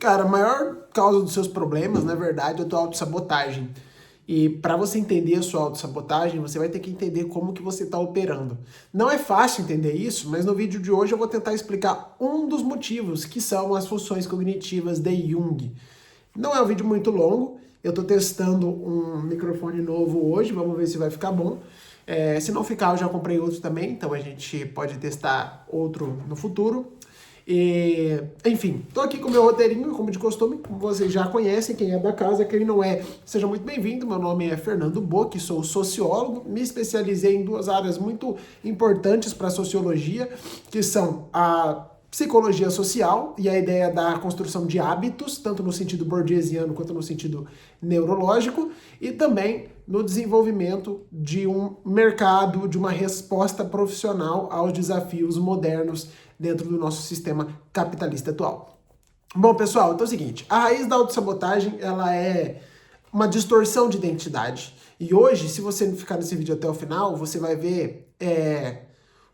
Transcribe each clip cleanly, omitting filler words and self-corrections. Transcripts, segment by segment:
Cara, a maior causa dos seus problemas, na verdade, é a tua autossabotagem. E para você entender a sua autossabotagem, você vai ter que entender como que você está operando. Não é fácil entender isso, mas no vídeo de hoje eu vou tentar explicar um dos motivos, que são as funções cognitivas de Jung. Não é um vídeo muito longo, eu estou testando um microfone novo hoje, vamos ver se vai ficar bom. Se não ficar, eu já comprei outro também, então a gente pode testar outro no futuro. Enfim, tô aqui com o meu roteirinho, como de costume, como vocês já conhecem, quem é da casa, quem não é, seja muito bem-vindo. Meu nome é Fernando Bock, sou sociólogo, me especializei em duas áreas muito importantes para a sociologia, que são a psicologia social e a ideia da construção de hábitos, tanto no sentido bourdieusiano quanto no sentido neurológico, e também no desenvolvimento de um mercado, de uma resposta profissional aos desafios modernos dentro do nosso sistema capitalista atual. Bom, pessoal, então é o seguinte, a raiz da autossabotagem, ela é uma distorção de identidade. E hoje, se você ficar nesse vídeo até o final, você vai ver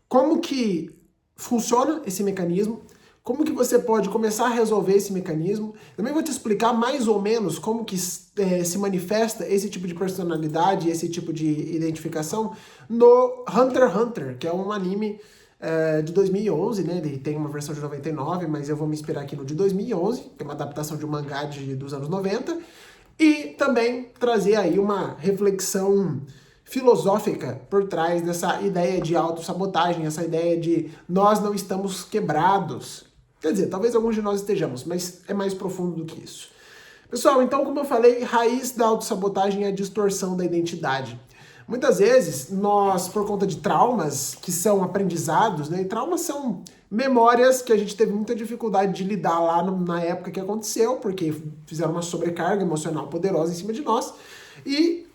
como que funciona esse mecanismo, como que você pode começar a resolver esse mecanismo. Também vou te explicar mais ou menos como que se manifesta esse tipo de personalidade, esse tipo de identificação no Hunter x Hunter, que é um anime de 2011, né? Ele tem uma versão de 99, mas eu vou me inspirar aqui no de 2011, que é uma adaptação de um mangá dos anos 90, e também trazer aí uma reflexão filosófica por trás dessa ideia de autossabotagem, essa ideia de nós não estamos quebrados. Quer dizer, talvez alguns de nós estejamos, mas é mais profundo do que isso. Pessoal, então, como eu falei, raiz da autossabotagem é a distorção da identidade. Muitas vezes, nós, por conta de traumas, que são aprendizados, né? E traumas são memórias que a gente teve muita dificuldade de lidar lá na época que aconteceu, porque fizeram uma sobrecarga emocional poderosa em cima de nós, e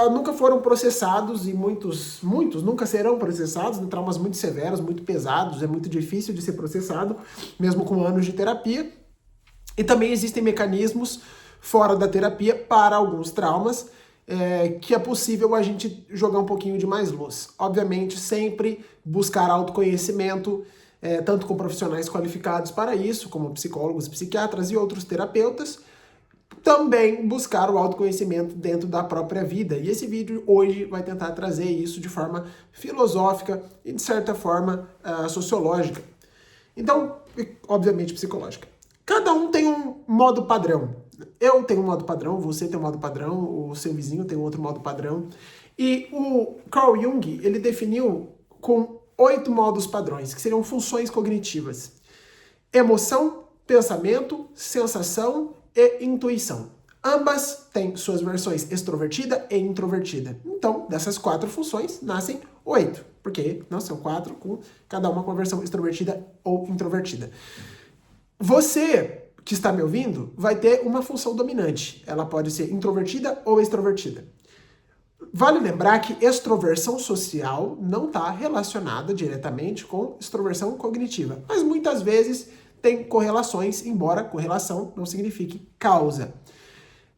nunca foram processados, e muitos nunca serão processados, né? Traumas muito severos, muito pesados, é muito difícil de ser processado, mesmo com anos de terapia. E também existem mecanismos fora da terapia para alguns traumas, que é possível a gente jogar um pouquinho de mais luz. Obviamente, sempre buscar autoconhecimento, tanto com profissionais qualificados para isso, como psicólogos, psiquiatras e outros terapeutas, também buscar o autoconhecimento dentro da própria vida. E esse vídeo hoje vai tentar trazer isso de forma filosófica e, de certa forma, sociológica. Então, obviamente, psicológica. Cada um tem um modo padrão. Eu tenho um modo padrão, você tem um modo padrão, o seu vizinho tem outro modo padrão. E o Carl Jung, ele definiu com 8 modos padrões, que seriam funções cognitivas. Emoção, pensamento, sensação e intuição. Ambas têm suas versões extrovertida e introvertida. Então, dessas 4 funções, nascem 8, porque não são 4, com cada uma com a versão extrovertida ou introvertida. Você que está me ouvindo vai ter uma função dominante. Ela pode ser introvertida ou extrovertida. Vale lembrar que extroversão social não está relacionada diretamente com extroversão cognitiva, mas muitas vezes tem correlações, embora correlação não signifique causa.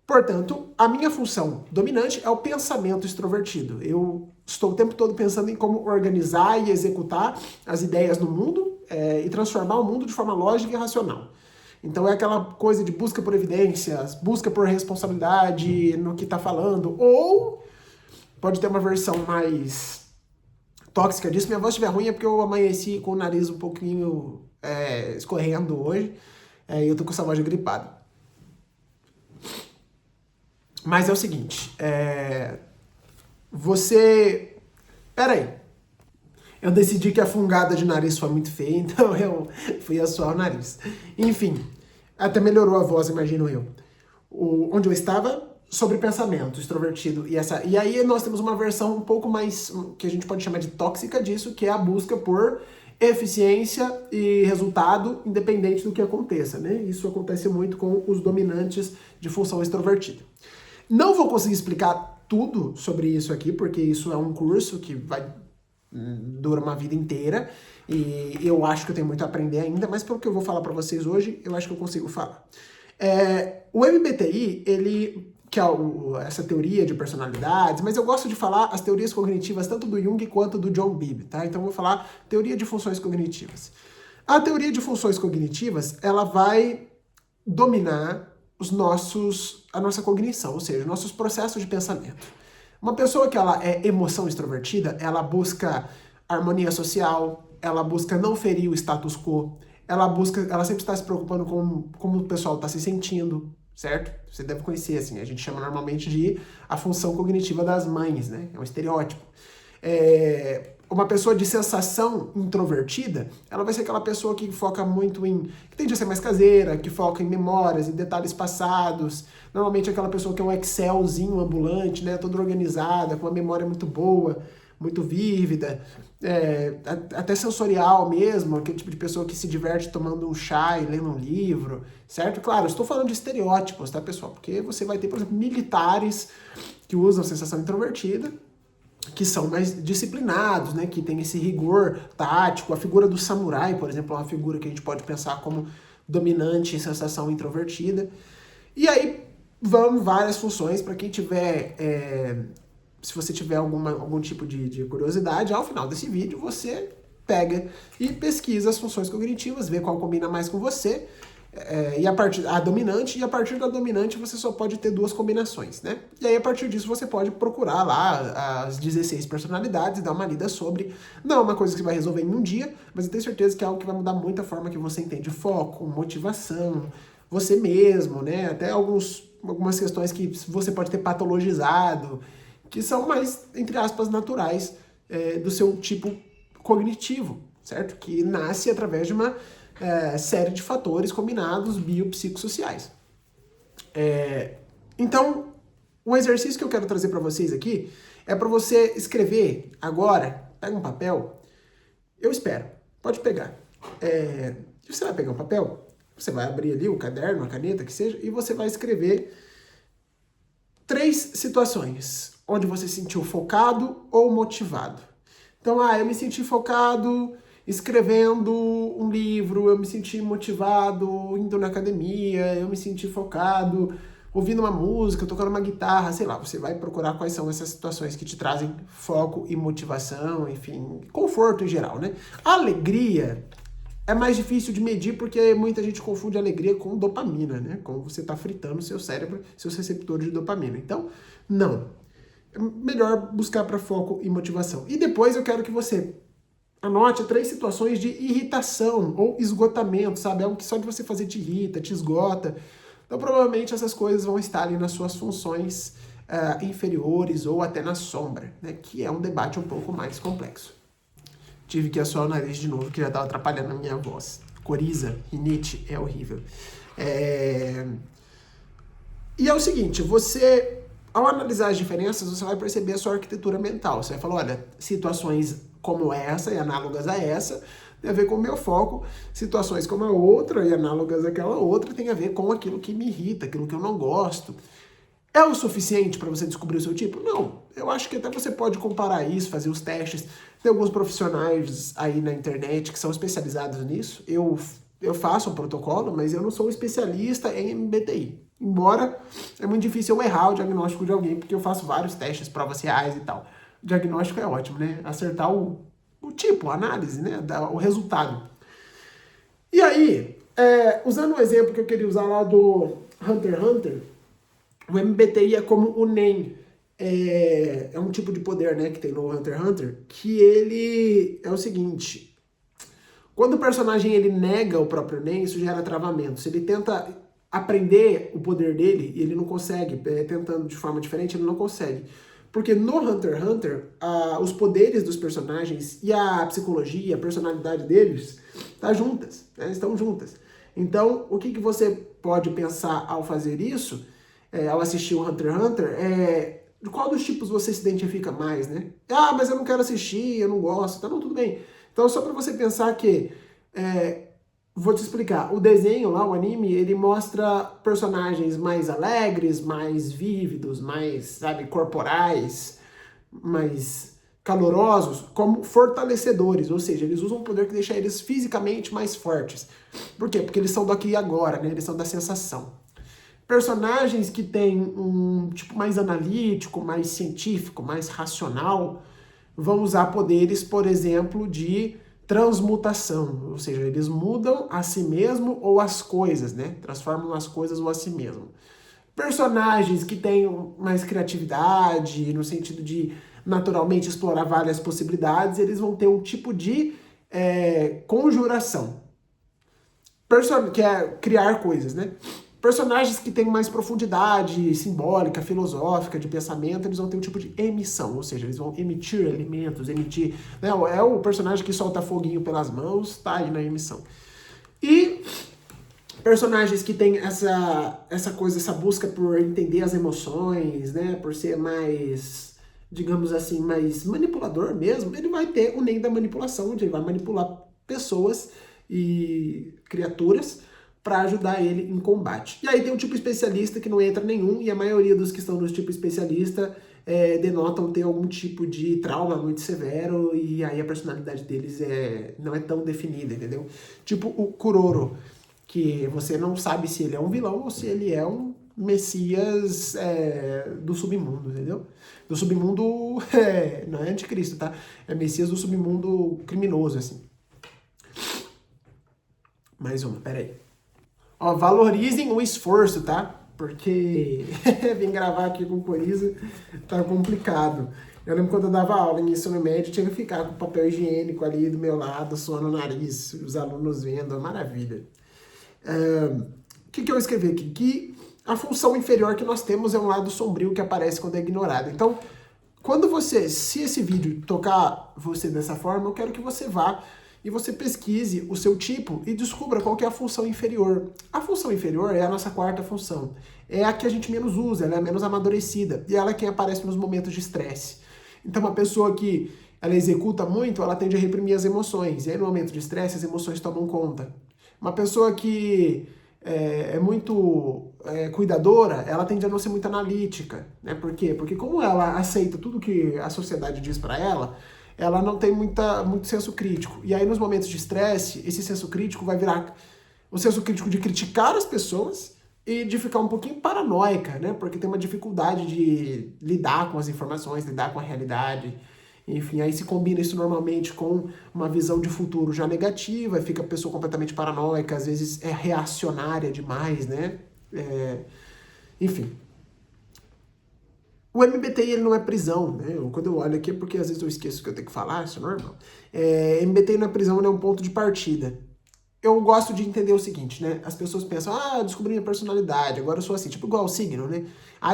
Portanto, a minha função dominante é o pensamento extrovertido. Eu estou o tempo todo pensando em como organizar e executar as ideias no mundo e transformar o mundo de forma lógica e racional. Então é aquela coisa de busca por evidências, busca por responsabilidade no que está falando, ou pode ter uma versão mais tóxica disso. Minha voz estiver ruim é porque eu amanheci com o nariz um pouquinho escorrendo hoje, e eu tô com essa voz gripada. Mas é o seguinte, Pera aí. Eu decidi que a fungada de nariz foi muito feia, então eu fui assoar o nariz. Enfim, até melhorou a voz, imagino eu. Onde eu estava? Sobre pensamento extrovertido. E aí nós temos uma versão um pouco mais, que a gente pode chamar de tóxica disso, que é a busca por eficiência e resultado independente do que aconteça, né? Isso acontece muito com os dominantes de função extrovertida. Não vou conseguir explicar tudo sobre isso aqui, porque isso é um curso que dura uma vida inteira, e eu acho que eu tenho muito a aprender ainda, mas pelo que eu vou falar para vocês hoje, eu acho que eu consigo falar. O MBTI, ele, que é essa teoria de personalidades, mas eu gosto de falar as teorias cognitivas tanto do Jung quanto do John Bowlby, tá? Então eu vou falar teoria de funções cognitivas. A teoria de funções cognitivas, ela vai dominar a nossa cognição, ou seja, nossos processos de pensamento. Uma pessoa que ela é emoção extrovertida, ela busca harmonia social, ela busca não ferir o status quo, ela sempre está se preocupando com como o pessoal está se sentindo, certo? Você deve conhecer, assim, a gente chama normalmente de a função cognitiva das mães, né? É um estereótipo. Uma pessoa de sensação introvertida, ela vai ser aquela pessoa que foca muito que tende a ser mais caseira, que foca em memórias, em detalhes passados. Normalmente é aquela pessoa que é um Excelzinho ambulante, né, toda organizada, com uma memória muito boa, muito vívida, até sensorial mesmo, aquele tipo de pessoa que se diverte tomando um chá e lendo um livro, certo? Claro, eu estou falando de estereótipos, tá, pessoal? Porque você vai ter, por exemplo, militares que usam sensação introvertida, que são mais disciplinados, né, que tem esse rigor tático. A figura do samurai, por exemplo, é uma figura que a gente pode pensar como dominante em sensação introvertida. E aí vão várias funções para quem tiver, se você tiver algum tipo de curiosidade, ao final desse vídeo você pega e pesquisa as funções cognitivas, vê qual combina mais com você, a dominante, e a partir da dominante você só pode ter duas combinações, né? E aí a partir disso você pode procurar lá as 16 personalidades e dar uma lida sobre. Não é uma coisa que vai resolver em um dia, mas eu tenho certeza que é algo que vai mudar muito a forma que você entende foco, motivação, você mesmo, né? Até algumas questões que você pode ter patologizado, que são mais, entre aspas, naturais do seu tipo cognitivo, certo? Que nasce através de uma série de fatores combinados biopsicossociais. Então, o exercício que eu quero trazer para vocês aqui é para você escrever agora. Pega um papel, eu espero, pode pegar. Você vai pegar um papel, você vai abrir ali o caderno, a caneta, que seja, e você vai escrever 3 situações onde você se sentiu focado ou motivado. Então, eu me senti focado escrevendo um livro, eu me senti motivado indo na academia, eu me senti focado ouvindo uma música, tocando uma guitarra, sei lá, você vai procurar quais são essas situações que te trazem foco e motivação, enfim, conforto em geral, né? A alegria é mais difícil de medir porque muita gente confunde alegria com dopamina, né? Como você está fritando o seu cérebro, seus receptores de dopamina. Então, não. É melhor buscar para foco e motivação. E depois eu quero que você anote 3 situações de irritação ou esgotamento, sabe? Algo que só de você fazer te irrita, te esgota. Então, provavelmente essas coisas vão estar ali nas suas funções inferiores ou até na sombra, né? Que é um debate um pouco mais complexo. Tive que assoar o nariz de novo, que já estava atrapalhando a minha voz. Coriza, rinite, é horrível. E é o seguinte, ao analisar as diferenças, você vai perceber a sua arquitetura mental. Você vai falar, olha, situações como essa e análogas a essa tem a ver com o meu foco, situações como a outra e análogas àquela outra tem a ver com aquilo que me irrita, aquilo que eu não gosto. É o suficiente para você descobrir o seu tipo? Não. Eu acho que até você pode comparar isso, fazer os testes. Tem alguns profissionais aí na internet que são especializados nisso. Eu faço um protocolo, mas eu não sou um especialista em MBTI. Embora é muito difícil eu errar o diagnóstico de alguém, porque eu faço vários testes, provas reais e tal. O diagnóstico é ótimo, né? Acertar o tipo, a análise, né? O resultado. E aí, usando o exemplo que eu queria usar lá do Hunter x Hunter, o MBTI é como o NEM. É um tipo de poder, né, que tem no Hunter x Hunter, que ele é o seguinte: quando o personagem ele nega o próprio NEM, isso gera travamento. Se ele tenta aprender o poder dele e ele não consegue, tentando de forma diferente, ele não consegue. Porque no Hunter x Hunter, os poderes dos personagens e a psicologia, a personalidade deles, estão juntas. Então, o que você pode pensar ao fazer isso, ao assistir o Hunter x Hunter, de qual dos tipos você se identifica mais, né? Mas eu não quero assistir, eu não gosto, tá, não, tudo bem. Então, só para você pensar que, vou te explicar, o desenho lá, o anime, ele mostra personagens mais alegres, mais vívidos, mais, sabe, corporais, mais calorosos, como fortalecedores, ou seja, eles usam um poder que deixa eles fisicamente mais fortes. Por quê? Porque eles são do aqui e agora, né? Eles são da sensação. Personagens que têm um tipo mais analítico, mais científico, mais racional, vão usar poderes, por exemplo, de transmutação, ou seja, eles mudam a si mesmo ou as coisas, né? Transformam as coisas ou a si mesmo. Personagens que têm mais criatividade, no sentido de naturalmente explorar várias possibilidades, eles vão ter um tipo de conjuração, que é criar coisas, né? Personagens que têm mais profundidade simbólica, filosófica, de pensamento, eles vão ter um tipo de emissão, ou seja, eles vão emitir elementos, emitir... Né? É o personagem que solta foguinho pelas mãos, tá aí na emissão. E personagens que têm essa coisa, essa busca por entender as emoções, né? Por ser mais, digamos assim, mais manipulador mesmo, ele vai ter o NEM da manipulação, onde ele vai manipular pessoas e criaturas para ajudar ele em combate. E aí tem um tipo especialista que não entra nenhum, e a maioria dos que estão no tipo especialista denotam ter algum tipo de trauma muito severo, e aí a personalidade deles não é tão definida, entendeu? Tipo o Kuroro, que você não sabe se ele é um vilão ou se ele é um messias do submundo, entendeu? Do submundo, não é anticristo, tá? É messias do submundo criminoso, assim. Mais uma, peraí. Ó, valorizem o esforço, tá? Porque vim gravar aqui com coriza, tá complicado. Eu lembro quando eu dava aula em ensino médio, tinha que ficar com papel higiênico ali do meu lado, suando o nariz, os alunos vendo, maravilha. O que eu escrevi aqui? Que a função inferior que nós temos é um lado sombrio que aparece quando é ignorado. Então, se esse vídeo tocar você dessa forma, eu quero que você vá e você pesquise o seu tipo e descubra qual que é a função inferior. A função inferior é a nossa quarta função. É a que a gente menos usa, ela é a menos amadurecida. E ela é quem aparece nos momentos de estresse. Então, uma pessoa que ela executa muito, ela tende a reprimir as emoções. E aí, no momento de estresse, as emoções tomam conta. Uma pessoa que é muito cuidadora, ela tende a não ser muito analítica. Né? Por quê? Porque como ela aceita tudo que a sociedade diz para ela não tem muito senso crítico. E aí, nos momentos de estresse, esse senso crítico vai virar o senso crítico de criticar as pessoas e de ficar um pouquinho paranoica, né? Porque tem uma dificuldade de lidar com as informações, lidar com a realidade. Enfim, aí se combina isso normalmente com uma visão de futuro já negativa, fica a pessoa completamente paranoica, às vezes é reacionária demais, né? Enfim. O MBTI ele não é prisão, né? Quando eu olho aqui é porque às vezes eu esqueço que eu tenho que falar, isso é normal. MBTI não é prisão, ele é um ponto de partida. Eu gosto de entender o seguinte, né? As pessoas pensam, eu descobri minha personalidade, agora eu sou assim, tipo igual o signo, né?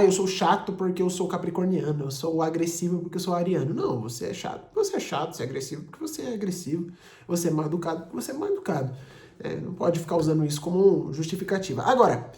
Eu sou chato porque eu sou capricorniano, eu sou agressivo porque eu sou ariano. Não, você é chato porque você é agressivo porque você é agressivo, você é mal educado porque você é mal educado. Não pode ficar usando isso como justificativa. Agora,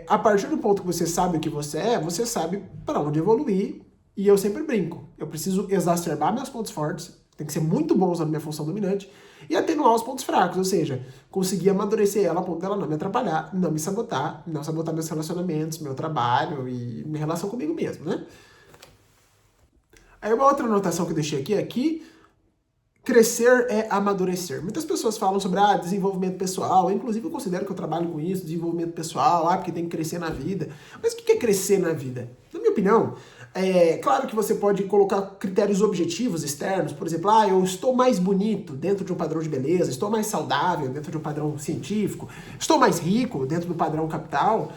a partir do ponto que você sabe o que você sabe para onde evoluir, e eu sempre brinco. Eu preciso exacerbar meus pontos fortes, tem que ser muito bom usando minha função dominante, e atenuar os pontos fracos, ou seja, conseguir amadurecer ela a ponto dela não me atrapalhar, não me sabotar, não sabotar meus relacionamentos, meu trabalho e minha relação comigo mesmo, né? Aí uma outra anotação que eu deixei aqui é que crescer é amadurecer. Muitas pessoas falam sobre desenvolvimento pessoal, inclusive eu considero que eu trabalho com isso, desenvolvimento pessoal, porque tem que crescer na vida. Mas o que é crescer na vida? Na minha opinião, claro que você pode colocar critérios objetivos externos, por exemplo, eu estou mais bonito dentro de um padrão de beleza, estou mais saudável dentro de um padrão científico, estou mais rico dentro do padrão capital.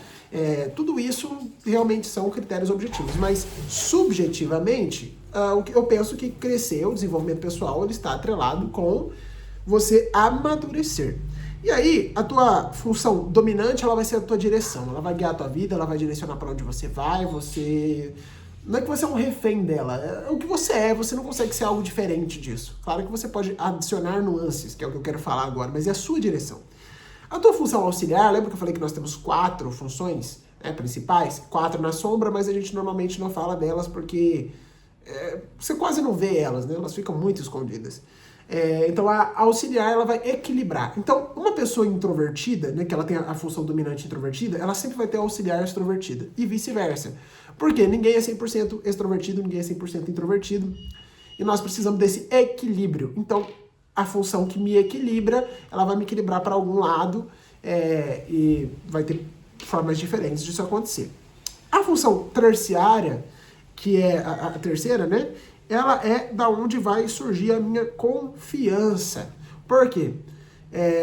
Tudo isso realmente são critérios objetivos, mas subjetivamente, eu penso que crescer, o desenvolvimento pessoal, ele está atrelado com você amadurecer. E aí, a tua função dominante, ela vai ser a tua direção, ela vai guiar a tua vida, ela vai direcionar para onde você vai, não é que você é um refém dela, é o que você não consegue ser algo diferente disso. Claro que você pode adicionar nuances, que é o que eu quero falar agora, mas é a sua direção. A tua função auxiliar, lembra que eu falei que nós temos 4 funções principais? 4 na sombra, mas a gente normalmente não fala delas porque você quase não vê elas, né? Elas ficam muito escondidas. Então a auxiliar ela vai equilibrar. Então uma pessoa introvertida, né, que ela tem a função dominante introvertida, ela sempre vai ter a auxiliar extrovertida e vice-versa. Porque ninguém é 100% extrovertido, ninguém é 100% introvertido e nós precisamos desse equilíbrio. Então a função que me equilibra, ela vai me equilibrar para algum lado e vai ter formas diferentes disso acontecer. A função terciária, que é a terceira, né? ela é da onde vai surgir a minha confiança. Por quê?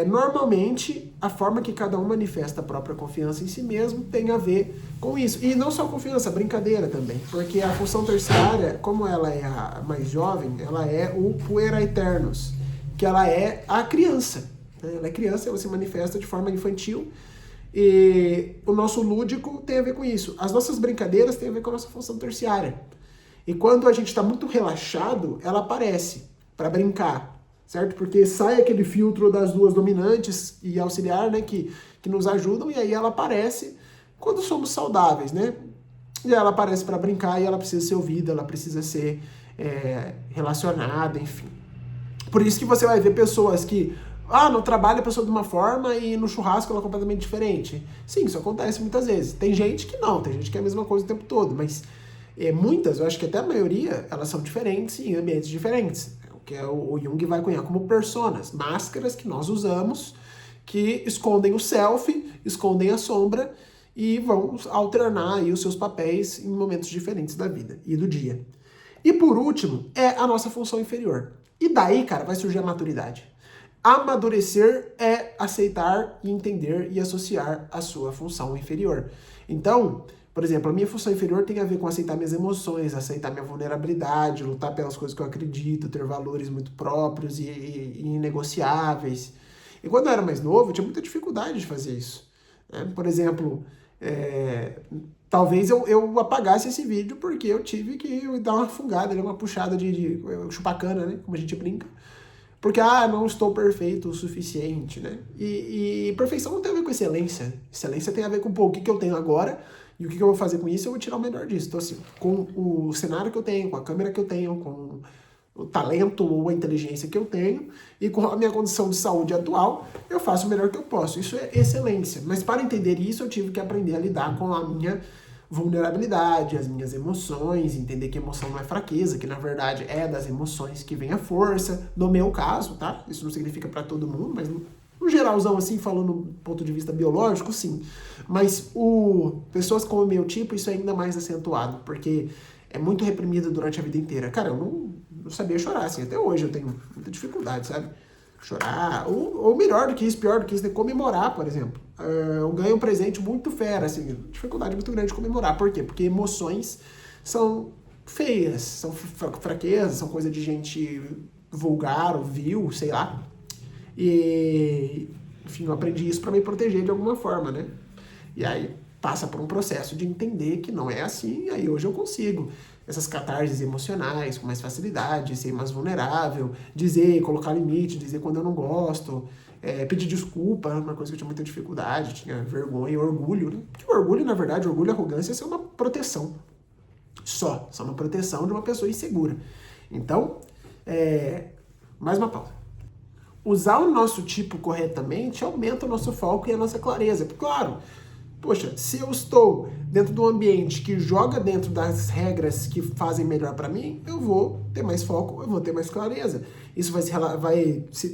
Normalmente, a forma que cada um manifesta a própria confiança em si mesmo tem a ver com isso. E não só confiança, brincadeira também. Porque a função terciária, como ela é a mais jovem, ela é o puera aeternus, que ela é a criança. Ela é criança, ela se manifesta de forma infantil. E o nosso lúdico tem a ver com isso. As nossas brincadeiras têm a ver com a nossa função terciária. E quando a gente está muito relaxado, ela aparece para brincar. Certo? Porque sai aquele filtro das duas dominantes e auxiliar, né, que nos ajudam, e aí ela aparece quando somos saudáveis, né? E ela aparece para brincar e ela precisa ser ouvida, ela precisa ser relacionada, enfim. Por isso que você vai ver pessoas que, no trabalho a pessoa de uma forma e no churrasco ela é completamente diferente. Sim, isso acontece muitas vezes. Tem gente que não, tem gente que é a mesma coisa o tempo todo, mas muitas, eu acho que até a maioria, elas são diferentes em ambientes diferentes. Que o Jung vai cunhar como personas, máscaras que nós usamos, que escondem o self, escondem a sombra e vão alternar aí os seus papéis em momentos diferentes da vida e do dia. E por último, é a nossa função inferior. E daí, cara, vai surgir a maturidade. Amadurecer é aceitar e entender e associar a sua função inferior. Então, por exemplo, a minha função inferior tem a ver com aceitar minhas emoções, aceitar minha vulnerabilidade, lutar pelas coisas que eu acredito, ter valores muito próprios e inegociáveis. E quando eu era mais novo, eu tinha muita dificuldade de fazer isso. Né? Por exemplo, talvez eu apagasse esse vídeo porque eu tive que dar uma fungada, uma puxada de chupacana, né? Como a gente brinca. Porque, não estou perfeito o suficiente, né? E perfeição não tem a ver com excelência. Excelência tem a ver com, o que eu tenho agora e o que eu vou fazer com isso, eu vou tirar o melhor disso. Então, assim, com o cenário que eu tenho, com a câmera que eu tenho, com o talento ou a inteligência que eu tenho e com a minha condição de saúde atual, eu faço o melhor que eu posso. Isso é excelência. Mas para entender isso, eu tive que aprender a lidar com a minha vulnerabilidade, as minhas emoções, entender que emoção não é fraqueza, que na verdade é das emoções que vem a força, no meu caso, tá? Isso não significa para todo mundo, mas no geralzão assim, falando do ponto de vista biológico, sim. Mas pessoas com o meu tipo, isso é ainda mais acentuado, porque é muito reprimido durante a vida inteira. Cara, eu não sabia chorar, assim, até hoje eu tenho muita dificuldade, sabe? Chorar, ou melhor do que isso, pior do que isso, é comemorar, por exemplo. Eu ganho um presente muito fera, assim, dificuldade muito grande de comemorar. Por quê? Porque emoções são feias, são fraquezas, são coisa de gente vulgar ou vil, sei lá. E, enfim, eu aprendi isso para me proteger de alguma forma, né? E aí passa por um processo de entender que não é assim, e aí hoje eu consigo essas catarses emocionais com mais facilidade, ser mais vulnerável, dizer, colocar limite, dizer quando eu não gosto, pedir desculpa, uma coisa que eu tinha muita dificuldade, tinha vergonha e orgulho, né? Porque o orgulho, na verdade, orgulho e arrogância são uma proteção. São uma proteção de uma pessoa insegura. Então, mais uma pausa. Usar o nosso tipo corretamente aumenta o nosso foco e a nossa clareza. Claro, poxa, se eu estou dentro de um ambiente que joga dentro das regras que fazem melhor para mim, eu vou ter mais foco, eu vou ter mais clareza. Isso vai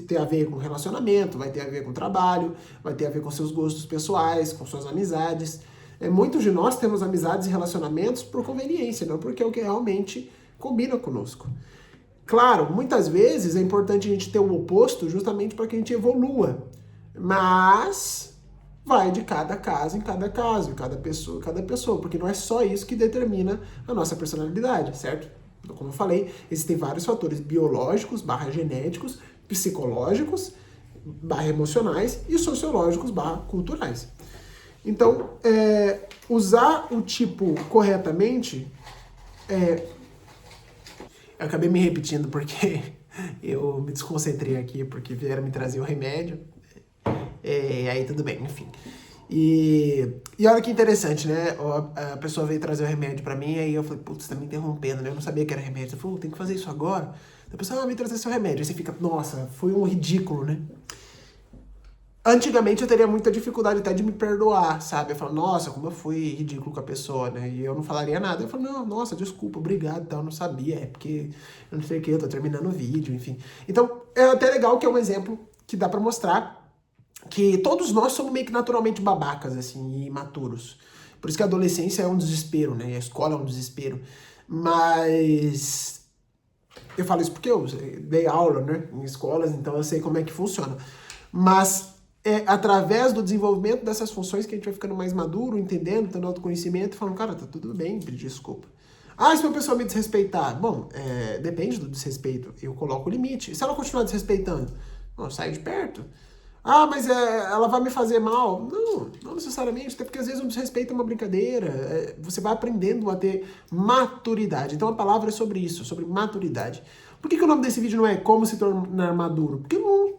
ter a ver com relacionamento, vai ter a ver com trabalho, vai ter a ver com seus gostos pessoais, com suas amizades. Muitos de nós temos amizades e relacionamentos por conveniência, não porque é o que realmente combina conosco. Claro, muitas vezes é importante a gente ter o oposto justamente para que a gente evolua, mas vai de cada caso em cada caso, cada pessoa, porque não é só isso que determina a nossa personalidade, certo? Então, como eu falei, existem vários fatores biológicos, /genéticos, psicológicos, /emocionais e sociológicos, /culturais. Então, usar o tipo corretamente eu acabei me repetindo porque eu me desconcentrei aqui, porque vieram me trazer o remédio. Aí tudo bem, enfim. E olha que interessante, né? A pessoa veio trazer o remédio pra mim, aí eu falei, putz, você tá me interrompendo, né? Eu não sabia que era remédio. Você falou, tem que fazer isso agora? A pessoa, vem trazer seu remédio. Aí você fica, nossa, foi um ridículo, né? Antigamente eu teria muita dificuldade até de me perdoar, sabe? Eu falo, nossa, como eu fui ridículo com a pessoa, né? E eu não falaria nada. Eu falo, não, nossa, desculpa, obrigado, eu não sabia, é porque eu não sei o que, eu tô terminando o vídeo, enfim. Então, é até legal que é um exemplo que dá pra mostrar que todos nós somos meio que naturalmente babacas, assim, e imaturos. Por isso que a adolescência é um desespero, né? A escola é um desespero. Mas Eu falo isso porque eu dei aula, né, em escolas, então eu sei como é que funciona. Mas é através do desenvolvimento dessas funções que a gente vai ficando mais maduro, entendendo, tendo autoconhecimento e falando, cara, tá tudo bem pedir desculpa. Ah, se uma pessoa me desrespeitar, bom, depende do desrespeito, eu coloco o limite. E se ela continuar desrespeitando, eu saio de perto. Ah, mas ela vai me fazer mal. Não, não necessariamente, até porque às vezes um desrespeito é uma brincadeira. Você vai aprendendo a ter maturidade. Então a palavra é sobre isso, sobre maturidade. Por que o nome desse vídeo não é Como se tornar maduro? Porque eu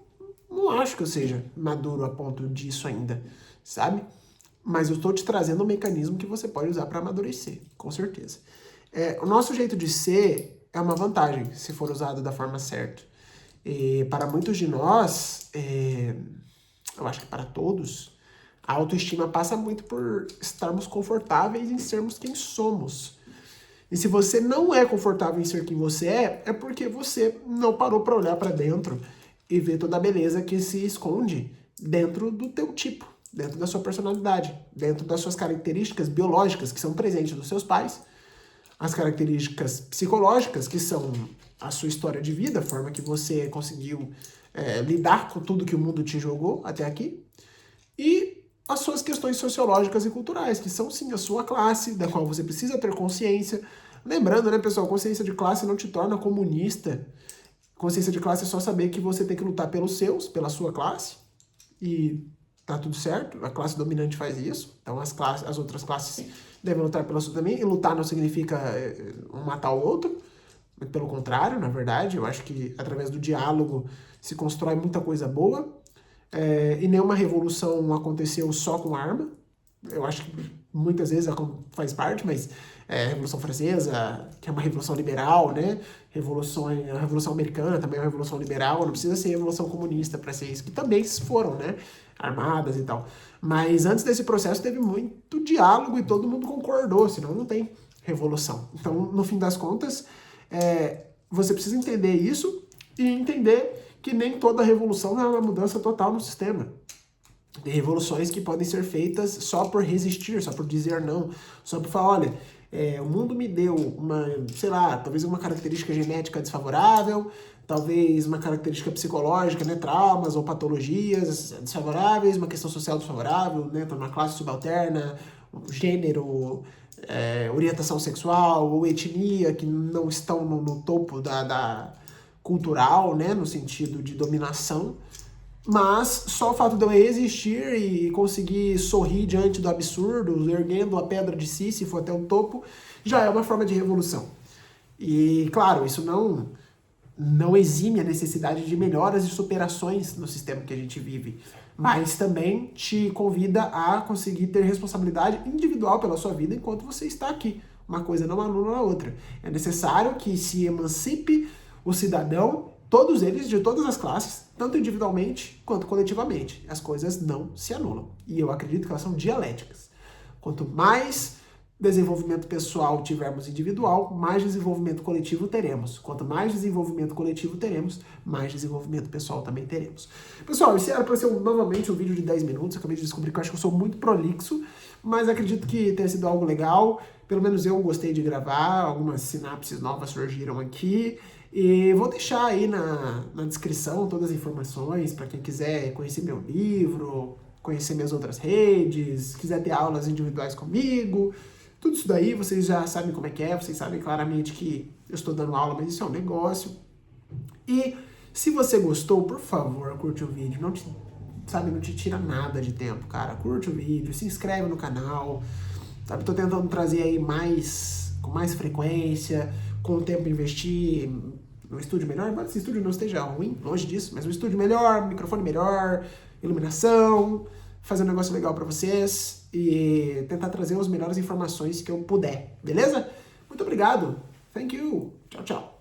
não acho que eu seja maduro a ponto disso ainda, sabe? Mas eu estou te trazendo um mecanismo que você pode usar para amadurecer, com certeza. O nosso jeito de ser é uma vantagem, se for usado da forma certa. E para muitos de nós, eu acho que para todos, a autoestima passa muito por estarmos confortáveis em sermos quem somos. E se você não é confortável em ser quem você é porque você não parou para olhar para dentro e ver toda a beleza que se esconde dentro do teu tipo, dentro da sua personalidade, dentro das suas características biológicas que são presentes dos seus pais, as características psicológicas, que são a sua história de vida, a forma que você conseguiu lidar com tudo que o mundo te jogou até aqui, e as suas questões sociológicas e culturais, que são sim a sua classe, da qual você precisa ter consciência. Lembrando, né, pessoal, consciência de classe não te torna comunista. Consciência de classe é só saber que você tem que lutar pelos seus, pela sua classe, e tá tudo certo, a classe dominante faz isso, então as outras classes devem lutar pela sua também, e lutar não significa um matar o outro, pelo contrário, na verdade, eu acho que através do diálogo se constrói muita coisa boa, e nenhuma revolução aconteceu só com arma, eu acho que muitas vezes faz parte, mas a Revolução Francesa, que é uma revolução liberal, né? A Revolução Americana também é uma revolução liberal, não precisa ser Revolução Comunista para ser isso, que também foram, né? Armadas e tal. Mas antes desse processo teve muito diálogo e todo mundo concordou, senão não tem revolução. Então, no fim das contas, você precisa entender isso e entender que nem toda revolução é uma mudança total no sistema. Tem revoluções que podem ser feitas só por resistir, só por dizer não, só por falar, olha, o mundo me deu uma, sei lá, talvez uma característica genética desfavorável, talvez uma característica psicológica, né, traumas ou patologias desfavoráveis, uma questão social desfavorável, né, uma classe subalterna, gênero, orientação sexual ou etnia que não estão no topo da cultural, né, no sentido de dominação. Mas só o fato de eu existir e conseguir sorrir diante do absurdo, erguendo a pedra de Sísifo até o topo, já é uma forma de revolução. E, claro, isso não exime a necessidade de melhoras e superações no sistema que a gente vive, mas também te convida a conseguir ter responsabilidade individual pela sua vida enquanto você está aqui. Uma coisa não anula a outra. É necessário que se emancipe o cidadão, todos eles, de todas as classes, tanto individualmente quanto coletivamente. As coisas não se anulam. E eu acredito que elas são dialéticas. Quanto mais desenvolvimento pessoal tivermos individual, mais desenvolvimento coletivo teremos. Quanto mais desenvolvimento coletivo teremos, mais desenvolvimento pessoal também teremos. Pessoal, esse era para ser novamente um vídeo de 10 minutos. Eu acabei de descobrir que eu acho que eu sou muito prolixo, mas acredito que tenha sido algo legal. Pelo menos eu gostei de gravar, algumas sinapses novas surgiram aqui. E vou deixar aí na descrição todas as informações para quem quiser conhecer meu livro, conhecer minhas outras redes, quiser ter aulas individuais comigo. Tudo isso daí vocês já sabem como é que é, vocês sabem claramente que eu estou dando aula, mas isso é um negócio. E se você gostou, por favor, curte o vídeo. Não te tira nada de tempo, cara. Curte o vídeo, se inscreve no canal. Sabe, tô tentando trazer aí com mais frequência, com o tempo investir no estúdio melhor, embora esse estúdio não esteja ruim, longe disso, mas um estúdio melhor, microfone melhor, iluminação, fazer um negócio legal para vocês e tentar trazer as melhores informações que eu puder, beleza? Muito obrigado. Thank you. Tchau, tchau.